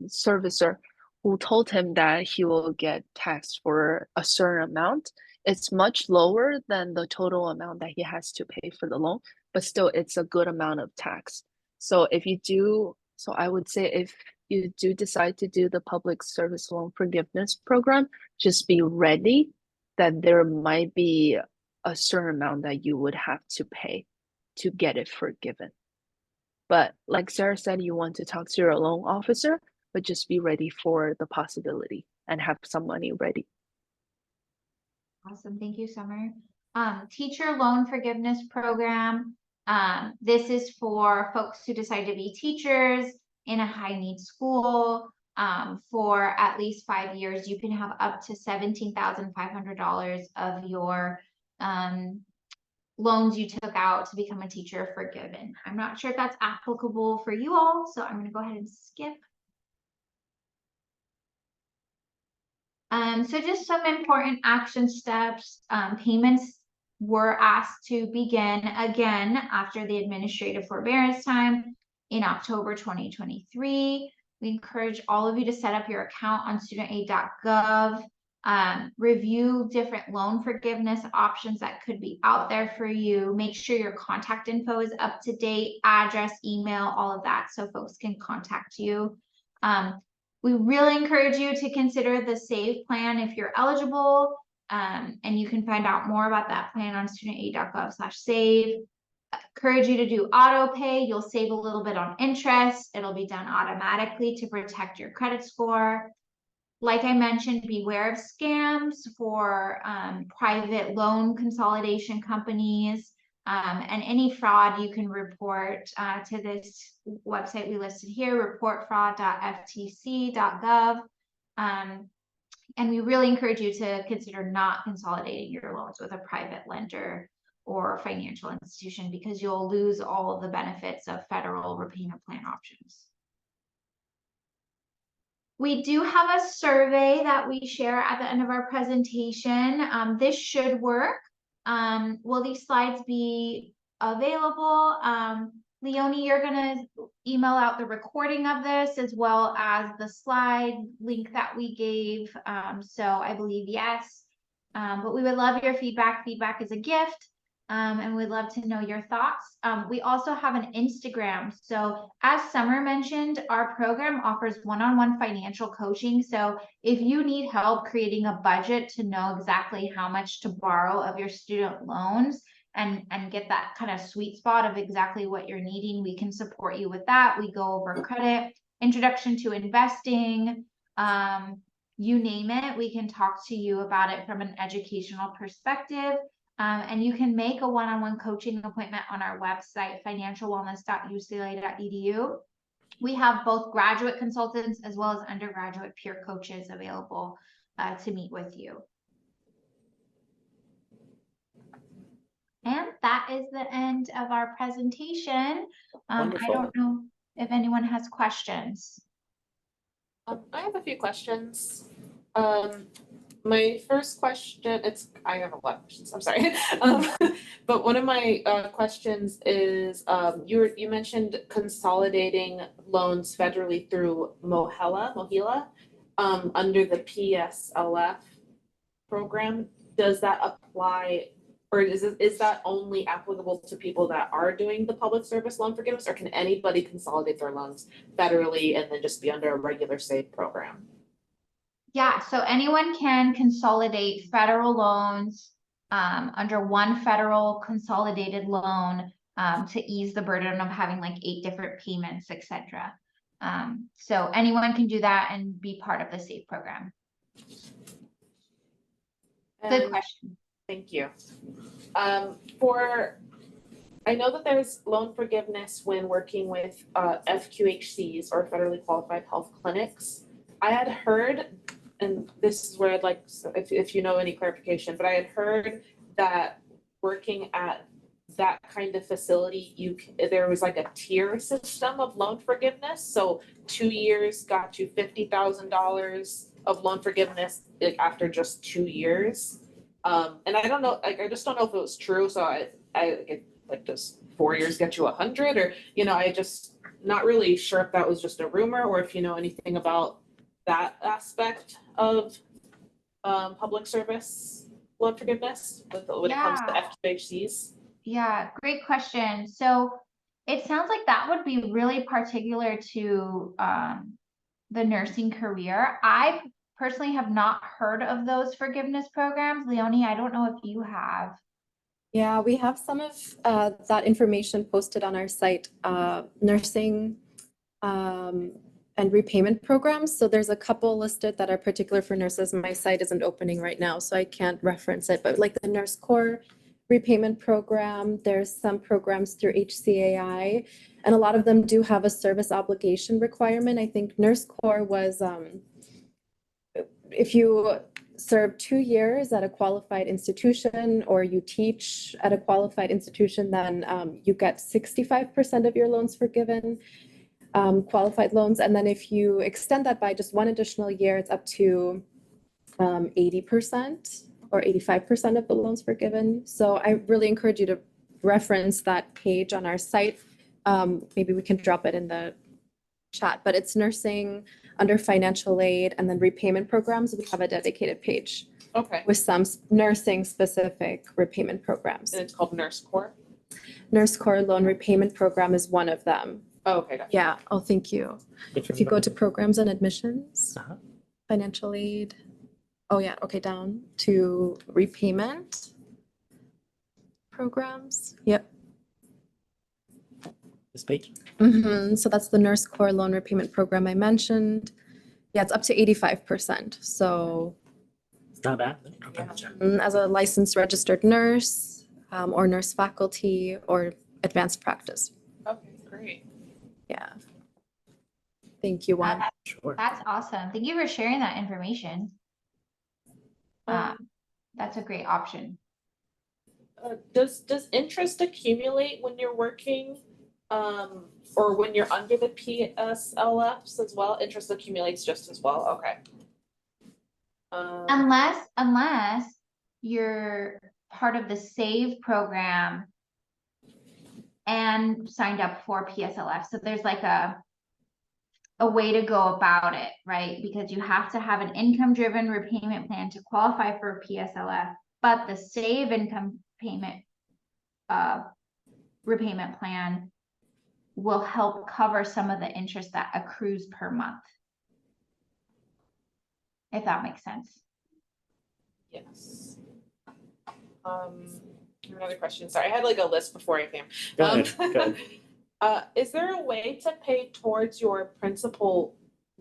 servicer, who told him that he will get taxed for a certain amount. It's much lower than the total amount that he has to pay for the loan, but still it's a good amount of tax. So I would say if you do decide to do the public service loan forgiveness program, just be ready that there might be a certain amount that you would have to pay to get it forgiven. But like Sarah said, you want to talk to your loan officer, but just be ready for the possibility and have some money ready. Awesome, thank you, Summer. Teacher loan forgiveness program. This is for folks who decide to be teachers in a high-need school. For at least 5 years, you can have up to $17,500 of your loans you took out to become a teacher forgiven. I'm not sure if that's applicable for you all, so I'm going to go ahead and skip. So just some important action steps. Payments were asked to begin again after the administrative forbearance time in October 2023. We encourage all of you to set up your account on studentaid.gov. Review different loan forgiveness options that could be out there for you. Make sure your contact info is up to date, address, email, all of that, so folks can contact you. We really encourage you to consider the SAVE plan if you're eligible, and you can find out more about that plan on studentaid.gov/save. Encourage you to do auto pay. You'll save a little bit on interest. It'll be done automatically to protect your credit score. Like I mentioned, beware of scams for private loan consolidation companies. And any fraud you can report to this website we listed here, reportfraud.ftc.gov. And we really encourage you to consider not consolidating your loans with a private lender or financial institution, because you'll lose all of the benefits of federal repayment plan options. We do have a survey that we share at the end of our presentation. This should work. Will these slides be available? Leonie, you're gonna email out the recording of this as well as the slide link that we gave. So I believe yes. But we would love your feedback. Feedback is a gift. And we'd love to know your thoughts. We also have an Instagram. So as Summer mentioned, our program offers one-on-one financial coaching. So if you need help creating a budget to know exactly how much to borrow of your student loans and get that kind of sweet spot of exactly what you're needing, we can support you with that. We go over credit, introduction to investing, you name it, we can talk to you about it from an educational perspective. And you can make a one-on-one coaching appointment on our website, financialwellness.ucla.edu. We have both graduate consultants as well as undergraduate peer coaches available to meet with you. And that is the end of our presentation. I Wonderful. don't know if anyone has questions. I have a few questions. My first question, I have a lot of questions, I'm sorry. But one of my questions is, you mentioned consolidating loans federally through MOHELA, under the PSLF program. Does that apply, or is that only applicable to people that are doing the public service loan forgiveness, or can anybody consolidate their loans federally and then just be under a regular SAVE program? Yeah, so anyone can consolidate federal loans under one federal consolidated loan to ease the burden of having like 8 different payments, etc. So anyone can do that and be part of the SAVE program. Good question. Thank you. I know that there's loan forgiveness when working with FQHCs or federally qualified health clinics. I had heard, and this is where I'd like, if you know any clarification, but I had heard that working at that kind of facility, there was like a tier system of loan forgiveness. So 2 years got you $50,000 of loan forgiveness after just 2 years. And I don't know, I just don't know if it was true. So I does 4 years get you 100, or, I just not really sure if that was just a rumor or if you know anything about that aspect of public service loan forgiveness when it comes to FQHCs? Yeah, great question. So it sounds like that would be really particular to the nursing career. I personally have not heard of those forgiveness programs. Leonie, I don't know if you have. Yeah, we have some of that information posted on our site, nursing and repayment programs. So there's a couple listed that are particular for nurses. My site isn't opening right now, so I can't reference it, but like the Nurse Corps repayment program, there's some programs through HCAI, and a lot of them do have a service obligation requirement. I think Nurse Corps was, if you serve 2 years at a qualified institution or you teach at a qualified institution, then you get 65% of your loans forgiven, qualified loans. And then if you extend that by just 1 additional year, it's up to 80% or 85% of the loans forgiven. So I really encourage you to reference that page on our site. Maybe we can drop it in the chat, but it's nursing under financial aid, and then repayment programs. We have a dedicated page Okay. with some nursing specific repayment programs. And it's called Nurse Corps? Nurse Corps Loan Repayment Program is one of them. Oh, okay, gotcha. Yeah. Oh, thank you. If you go to programs and admissions, financial aid. Oh yeah. Okay. Down to repayment programs. Yep. This page? So that's the Nurse Corps Loan Repayment Program I mentioned. Yeah, it's up to 85%. So It's not bad. as a licensed registered nurse or nurse faculty or advanced practice. Okay, great. Yeah. Thank you, Juan. Sure. That's awesome. Thank you for sharing that information. That's a great option. Does interest accumulate when you're working? Or when you're under the PSLFs as well? Interest accumulates just as well, okay. Unless you're part of the SAVE program and signed up for PSLF. So there's like a way to go about it, right? Because you have to have an income-driven repayment plan to qualify for PSLF, but the SAVE income payment repayment plan will help cover some of the interest that accrues per month. If that makes sense. Yes. Another question, sorry, I had like a list before I came. Go ahead, go ahead. Is there a way to pay towards your principal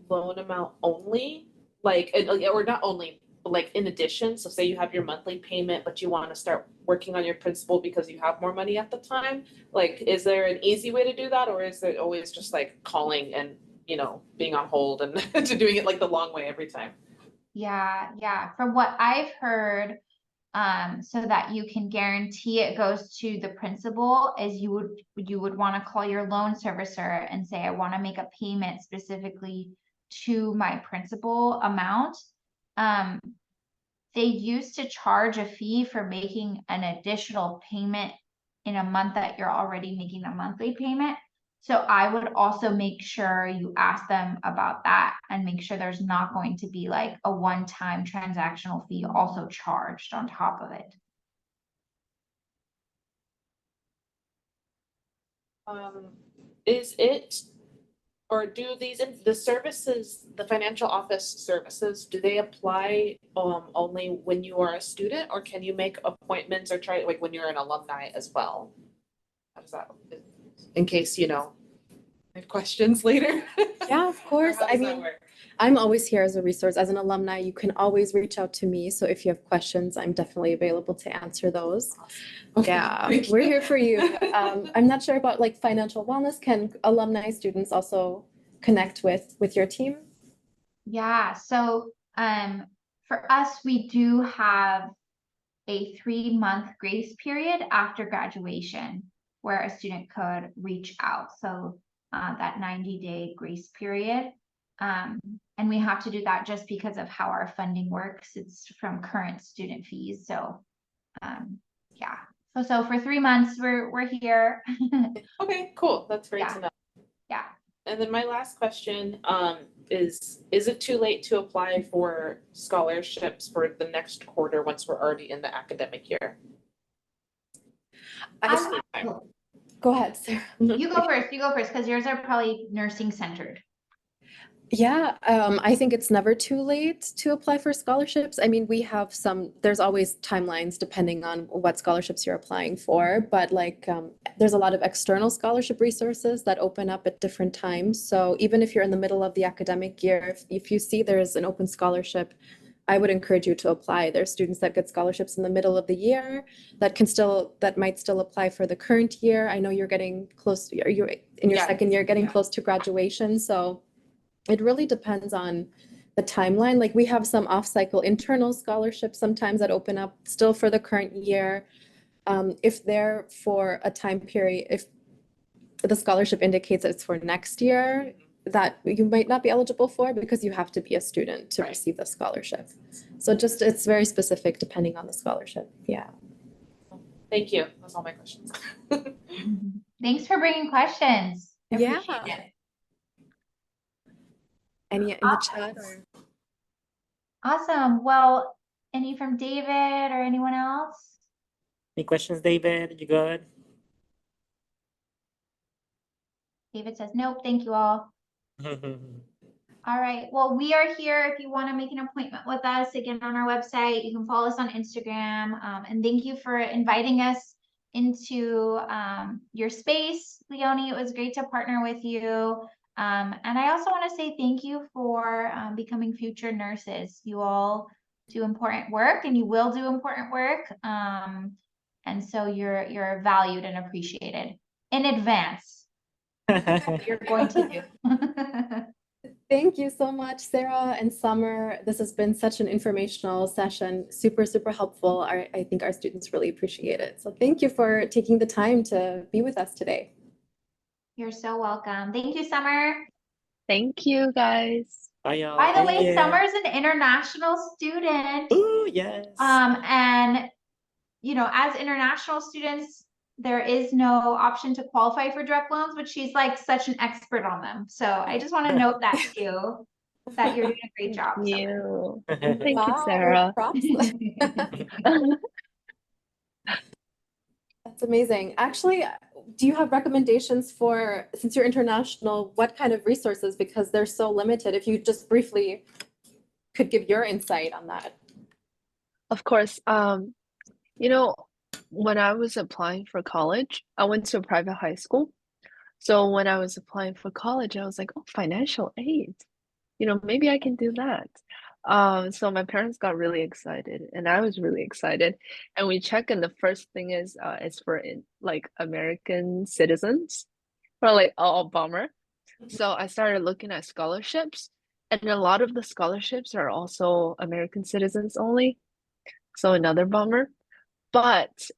loan amount only? Like, or not only, but like in addition, so say you have your monthly payment, but you want to start working on your principal because you have more money at the time? Like, is there an easy way to do that, or is it always just like calling and, being on hold and to doing it like the long way every time? Yeah. From what I've heard, so that you can guarantee it goes to the principal, is you would want to call your loan servicer and say, I want to make a payment specifically to my principal amount. They used to charge a fee for making an additional payment in a month that you're already making a monthly payment. So I would also make sure you ask them about that and make sure there's not going to be like a one-time transactional fee also charged on top of it. Is it, or do the services, the financial office services, do they apply only when you are a student, or can you make appointments or try like when you're an alumni as well? How does that, in case, I have questions later? Yeah, of course. Or how I does that mean, work? I'm always here as a resource. As an alumni, you can always reach out to me. So if you have questions, I'm definitely available to answer those. Okay, Yeah, thank we're you. here for you. I'm not sure about like financial wellness. Can alumni students also connect with your team? Yeah, so for us, we do have a 3-month grace period after graduation where a student could reach out. So that 90-day grace period. And we have to do that just because of how our funding works. It's from current student fees. So yeah. So for 3 months, we're here. Okay, cool, that's great to know. Yeah. And then my last question, is it too late to apply for scholarships for the next quarter once we're already in the academic year? Go ahead, Sarah. You go first, because yours are probably nursing centered. Yeah, I think it's never too late to apply for scholarships. I mean, we have there's always timelines depending on what scholarships you're applying for, but like there's a lot of external scholarship resources that open up at different times. So even if you're in the middle of the academic year, if you see there's an open scholarship, I would encourage you to apply. There's students that get scholarships in the middle of the year that might still apply for the current year. I know you're getting close, you're in your second year, getting close to graduation. So it really depends on the timeline. Like we have some off-cycle internal scholarships sometimes that open up still for the current year. If they're for a time period, if the scholarship indicates it's for next year, that you might not be eligible for because you have to be a student to receive the scholarship. So it's very specific depending on the scholarship. Yeah. Thank you, that's all my questions. Thanks for bringing questions. I Yeah. appreciate it. Any in the chat? Or... Awesome. Well, any from David or anyone else? Any questions, David? You good? David says, nope, thank you all. All right. Well, we are here if you want to make an appointment with us, again, on our website. You can follow us on Instagram. And thank you for inviting us into your space, Leonie. It was great to partner with you. And I also want to say thank you for becoming future nurses. You all do important work, and you will do important work. And so you're valued and appreciated in advance. You're going to do. Thank you so much, Sarah and Summer. This has been such an informational session, super, super helpful. I think our students really appreciate it. So thank you for taking the time to be with us today. You're so welcome. Thank you, Summer. Thank you, guys. Bye, y'all. By the Thank way, you. Summer's an international student. Ooh, yes. And you know, as international students, there is no option to qualify for direct loans, but she's like such an expert on them. So I just want to note that too, that you're doing a great job. Thank Summer. you. Thank you, Wow, Sarah. props. That's amazing. Actually, do you have recommendations for, since you're international, what kind of resources? Because they're so limited. If you just briefly could give your insight on that. Of course, you know, when I was applying for college, I went to a private high school. So when I was applying for college, I was like, oh, financial aid. Maybe I can do that. So my parents got really excited, and I was really excited. And we check, and the first thing is it's for like American citizens. We're like, oh, bummer. So I started looking at scholarships, and a lot of the scholarships are also American citizens only. So another bummer. But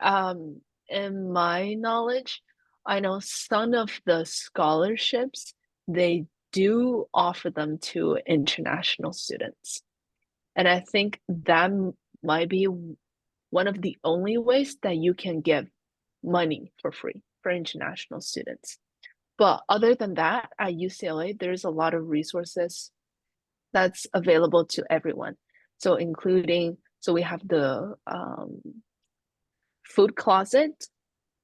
in my knowledge, I know some of the scholarships, they do offer them to international students. And I think that might be one of the only ways that you can give money for free for international students. But other than that, at UCLA, there's a lot of resources that's available to everyone. So we have the food closet,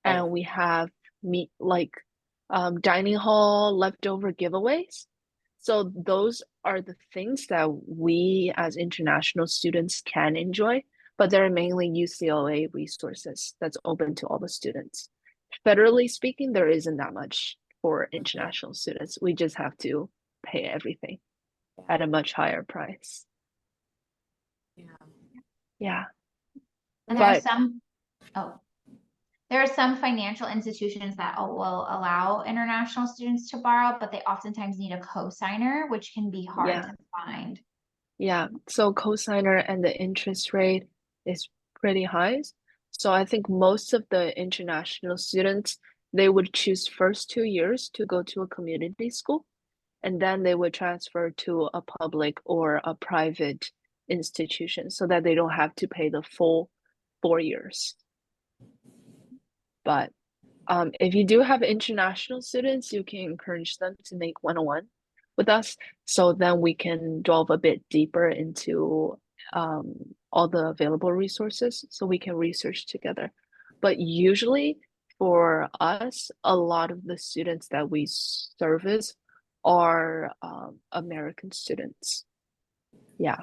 and we have dining hall leftover giveaways. So those are the things that we as international students can enjoy, but they're mainly UCLA resources that's open to all the students. Federally speaking, there isn't that much for international students. We just have to pay everything at a much higher price. Yeah. And there are some financial institutions that will allow international students to borrow, but they oftentimes need a cosigner, which can be hard to find. Yeah, so cosigner and the interest rate is pretty high. So I think most of the international students, they would choose first 2 years to go to a community school, and then they would transfer to a public or a private institution so that they don't have to pay the full 4 years. But if you do have international students, you can encourage them to make 101 with us, so then we can delve a bit deeper into all the available resources so we can research together. But usually for us, a lot of the students that we service are American students. Yeah,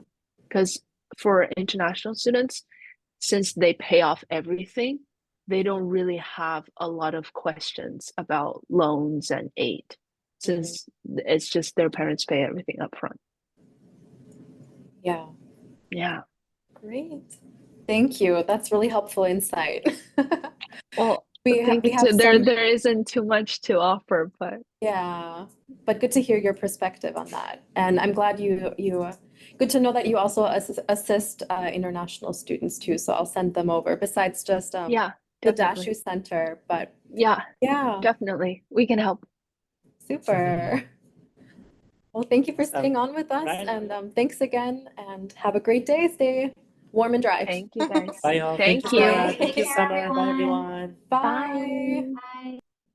because for international students, since they pay off everything, they don't really have a lot of questions about loans and aid, since it's just their parents pay everything up front. Yeah. Yeah. Great. Thank you. That's really helpful insight. Well, we have there isn't too much to offer, but yeah, but good to hear your perspective on that. And I'm glad you good to know that you also assist international students too. So I'll send them over besides just yeah, the definitely. Dashu Center, but Yeah, yeah, definitely. We can help. super. Well, thank you for Um, staying on with us, right. and thanks again, and have a great day. Stay warm and dry. Thank you, guys. Bye, y'all. Thank Thank you. you, Sarah. Thank Take you, care, Summer. Bye, everyone. everyone. Bye. Bye. Bye.